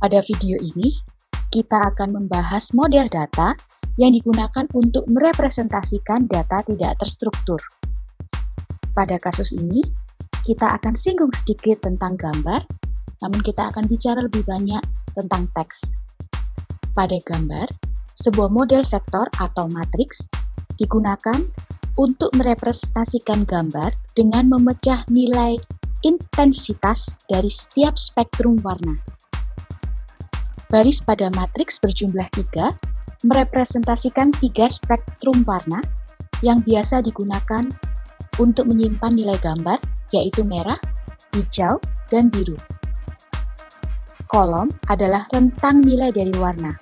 Pada video ini, kita akan membahas model data yang digunakan untuk merepresentasikan data tidak terstruktur. Pada kasus ini, kita akan singgung sedikit tentang gambar, namun kita akan bicara lebih banyak tentang teks. Pada gambar, sebuah model vektor atau matriks digunakan untuk merepresentasikan gambar dengan memecah nilai intensitas dari setiap spektrum warna. Baris pada matriks berjumlah 3 merepresentasikan 3 spektrum warna yang biasa digunakan untuk menyimpan nilai gambar, yaitu merah, hijau, dan biru. Kolom adalah rentang nilai dari warna.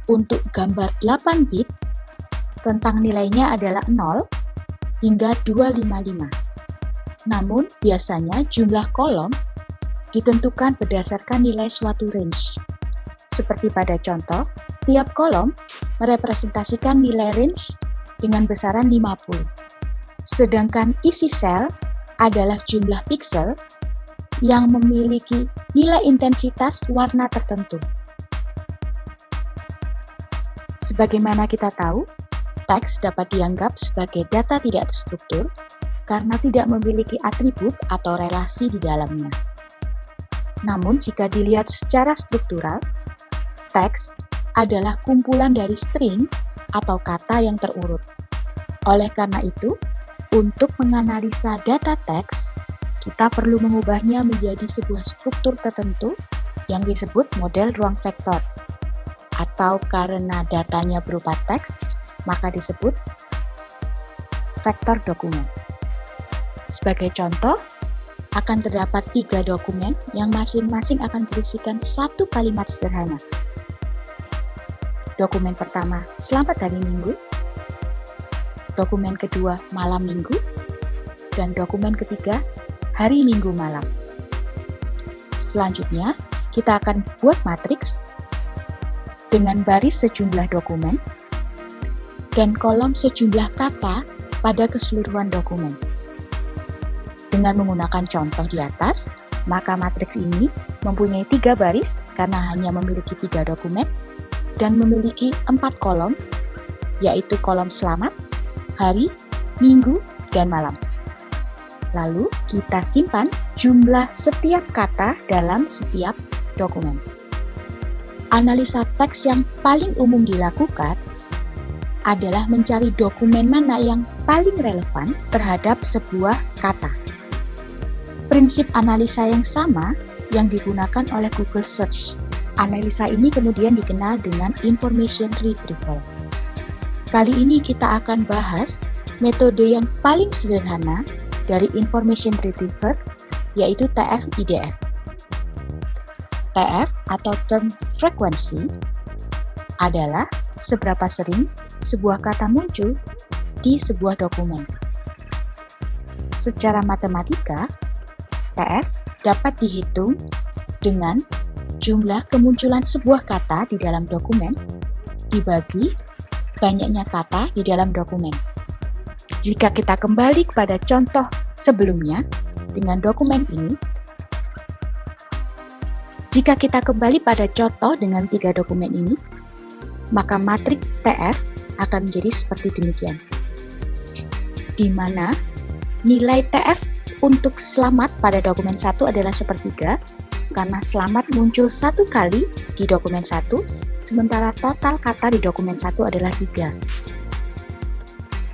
Untuk gambar 8 bit, rentang nilainya adalah 0 hingga 255. Namun, biasanya jumlah kolom ditentukan berdasarkan nilai suatu range. Seperti pada contoh, tiap kolom merepresentasikan nilai range dengan besaran 50. Sedangkan isi sel adalah jumlah piksel yang memiliki nilai intensitas warna tertentu. Sebagaimana kita tahu, teks dapat dianggap sebagai data tidak terstruktur karena tidak memiliki atribut atau relasi di dalamnya. Namun, jika dilihat secara struktural, teks adalah kumpulan dari string atau kata yang terurut. Oleh karena itu, untuk menganalisa data teks, kita perlu mengubahnya menjadi sebuah struktur tertentu yang disebut model ruang vektor. Atau karena datanya berupa teks, maka disebut vektor dokumen. Sebagai contoh, akan terdapat 3 dokumen yang masing-masing akan berisikan satu kalimat sederhana. Dokumen pertama, selamat hari Minggu. Dokumen kedua, malam Minggu. Dan dokumen ketiga, hari Minggu malam. Selanjutnya, kita akan buat matriks dengan baris sejumlah dokumen dan kolom sejumlah kata pada keseluruhan dokumen. Dengan menggunakan contoh di atas, maka matriks ini mempunyai 3 baris karena hanya memiliki 3 dokumen dan memiliki 4 kolom, yaitu kolom selamat, hari, minggu, dan malam. Lalu kita simpan jumlah setiap kata dalam setiap dokumen. Analisa teks yang paling umum dilakukan adalah mencari dokumen mana yang paling relevan terhadap sebuah kata. Prinsip analisa yang sama yang digunakan oleh Google Search. Analisa ini kemudian dikenal dengan information retrieval. Kali ini kita akan bahas metode yang paling sederhana dari information retrieval, yaitu TF-IDF. TF atau term frequency adalah seberapa sering sebuah kata muncul di sebuah dokumen. Secara matematika, TF dapat dihitung dengan jumlah kemunculan sebuah kata di dalam dokumen dibagi banyaknya kata di dalam dokumen. Jika kita kembali kepada contoh sebelumnya dengan dokumen ini, jika kita kembali pada contoh dengan 3 dokumen ini, maka matriks TF akan menjadi seperti demikian, di mana nilai TF untuk selamat pada dokumen 1 adalah sepertiga, karena selamat muncul 1 kali di dokumen 1, sementara total kata di dokumen 1 adalah 3.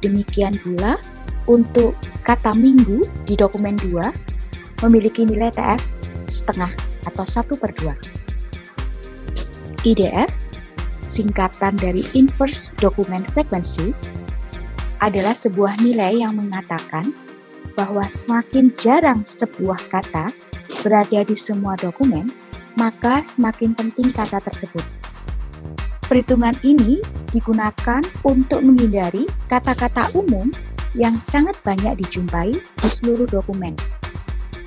Demikian pula untuk kata minggu di dokumen 2 memiliki nilai TF setengah atau 1/2. IDF, singkatan dari Inverse Document Frequency, adalah sebuah nilai yang mengatakan bahwa semakin jarang sebuah kata berada di semua dokumen, maka semakin penting kata tersebut. Perhitungan ini digunakan untuk menghindari kata-kata umum yang sangat banyak dijumpai di seluruh dokumen.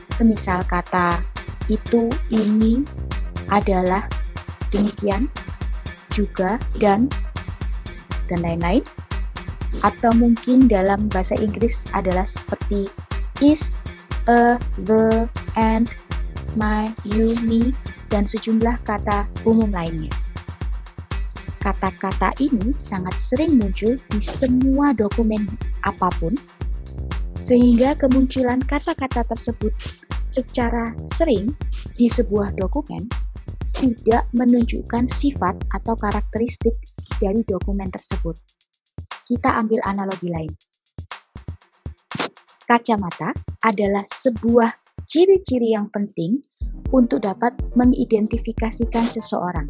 Semisal kata itu, ini, adalah, demikian, juga, dan lain-lain. Atau mungkin dalam bahasa Inggris adalah seperti is, a, the, and, my, you, me, dan sejumlah kata umum lainnya. Kata-kata ini sangat sering muncul di semua dokumen apapun, sehingga kemunculan kata-kata tersebut secara sering di sebuah dokumen tidak menunjukkan sifat atau karakteristik dari dokumen tersebut. Kita ambil analogi lain. Kacamata adalah sebuah ciri-ciri yang penting untuk dapat mengidentifikasikan seseorang.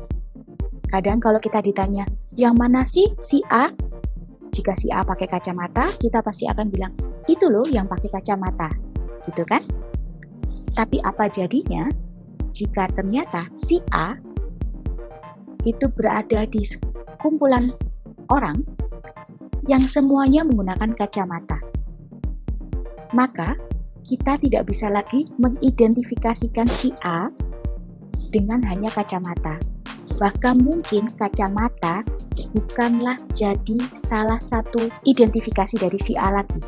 Kadang kalau kita ditanya, yang mana sih si A? Jika si A pakai kacamata, kita pasti akan bilang, itu loh yang pakai kacamata. Gitu kan? Tapi apa jadinya jika ternyata si A itu berada di kumpulan orang yang semuanya menggunakan kacamata? Maka kita tidak bisa lagi mengidentifikasikan si A dengan hanya kacamata. Bahkan mungkin kacamata bukanlah jadi salah satu identifikasi dari si A lagi.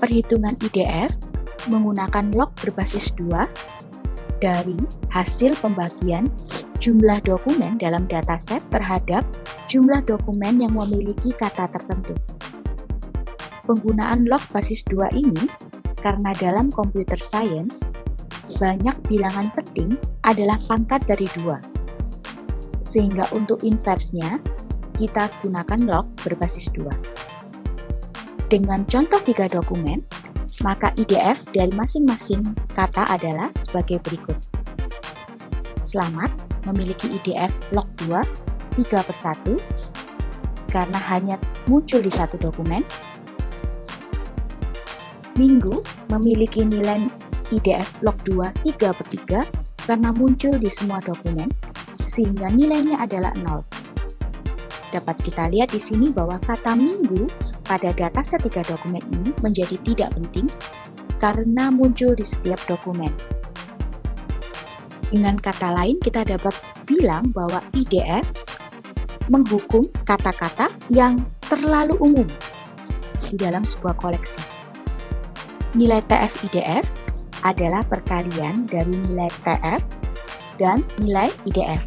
Perhitungan IDF menggunakan log berbasis 2 dari hasil pembagian jumlah dokumen dalam dataset terhadap jumlah dokumen yang memiliki kata tertentu. Penggunaan log basis 2 ini karena dalam computer science banyak bilangan penting adalah pangkat dari 2. Sehingga untuk inverse-nya, kita gunakan log berbasis 2. Dengan contoh 3 dokumen, maka IDF dari masing-masing kata adalah sebagai berikut. Selamat memiliki IDF log 2 3/1 karena hanya muncul di satu dokumen. Minggu memiliki nilai IDF log 2 3/3 karena muncul di semua dokumen, sehingga nilainya adalah 0. Dapat kita lihat di sini bahwa kata minggu pada dataset 3 dokumen ini menjadi tidak penting karena muncul di setiap dokumen. Dengan kata lain, kita dapat bilang bahwa IDF menghukum kata-kata yang terlalu umum di dalam sebuah koleksi. Nilai TF IDF adalah perkalian dari nilai TF dan nilai IDF.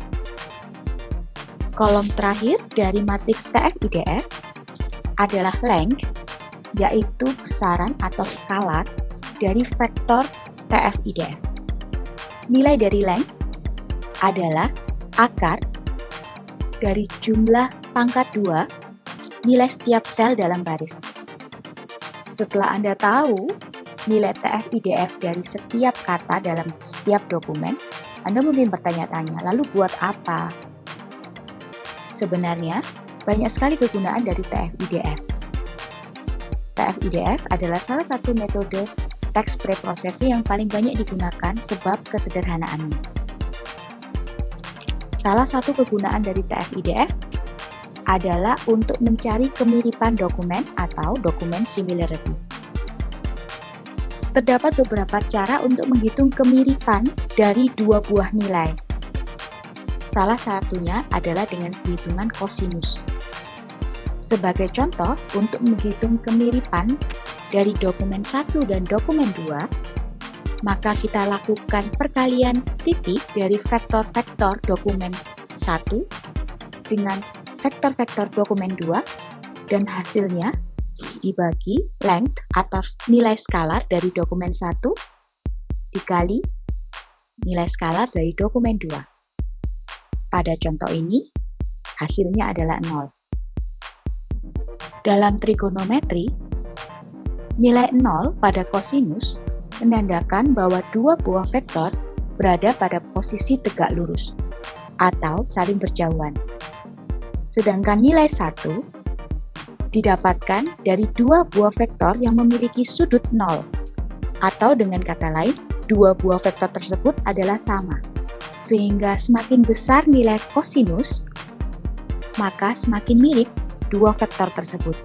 Kolom terakhir dari matriks TF IDF adalah length, yaitu besaran atau skalar dari vektor TF IDF. Nilai dari length adalah akar dari jumlah pangkat 2 nilai setiap sel dalam baris. Setelah Anda tahu nilai TF IDF dari setiap kata dalam setiap dokumen, Anda mungkin bertanya-tanya, lalu buat apa? Sebenarnya, banyak sekali kegunaan dari TF IDF. TF IDF adalah salah satu metode text preprocessing yang paling banyak digunakan sebab kesederhanaannya. Salah satu kegunaan dari TF IDF adalah untuk mencari kemiripan dokumen atau dokumen similarity. Terdapat beberapa cara untuk menghitung kemiripan dari dua buah nilai. Salah satunya adalah dengan perhitungan kosinus. Sebagai contoh, untuk menghitung kemiripan dari dokumen 1 dan dokumen 2, maka kita lakukan perkalian titik dari vektor-vektor dokumen 1 dengan vektor-vektor dokumen 2, dan hasilnya dibagi length atau nilai skalar dari dokumen 1 dikali nilai skalar dari dokumen 2. Pada contoh ini, hasilnya adalah 0. Dalam trigonometri, nilai 0 pada kosinus menandakan bahwa dua buah vektor berada pada posisi tegak lurus atau saling berjauhan. Sedangkan nilai 1 didapatkan dari dua buah vektor yang memiliki sudut 0, atau dengan kata lain, dua buah vektor tersebut adalah sama. Sehingga semakin besar nilai kosinus, maka semakin mirip dua vektor tersebut.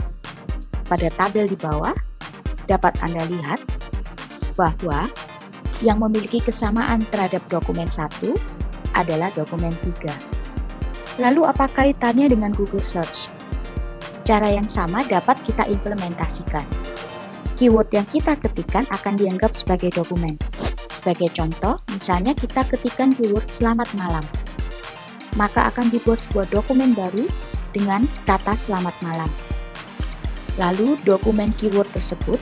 Pada tabel di bawah, dapat Anda lihat bahwa yang memiliki kesamaan terhadap dokumen 1 adalah dokumen 3. Lalu apa kaitannya dengan Google Search? Cara yang sama dapat kita implementasikan. Keyword yang kita ketikkan akan dianggap sebagai dokumen. Sebagai contoh, misalnya kita ketikkan keyword selamat malam. Maka akan dibuat sebuah dokumen baru dengan kata selamat malam. Lalu dokumen keyword tersebut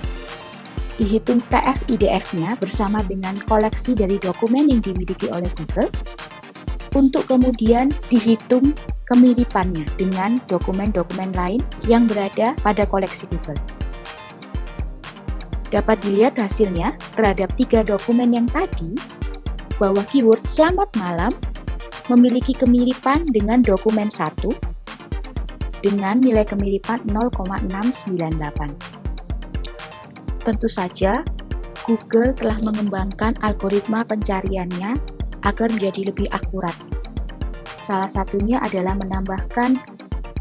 dihitung TF-IDF-nya bersama dengan koleksi dari dokumen yang dimiliki oleh Google untuk kemudian dihitung kemiripannya dengan dokumen-dokumen lain yang berada pada koleksi Google. Dapat dilihat hasilnya terhadap 3 dokumen yang tadi bahwa keyword selamat malam memiliki kemiripan dengan dokumen 1 dengan nilai kemiripan 0,698. Tentu saja, Google telah mengembangkan algoritma pencariannya agar menjadi lebih akurat. Salah satunya adalah menambahkan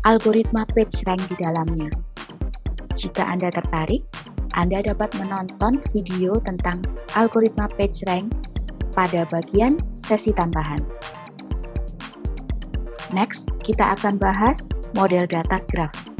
algoritma PageRank di dalamnya. Jika Anda tertarik, Anda dapat menonton video tentang algoritma PageRank pada bagian sesi tambahan. Next, kita akan bahas model data graph.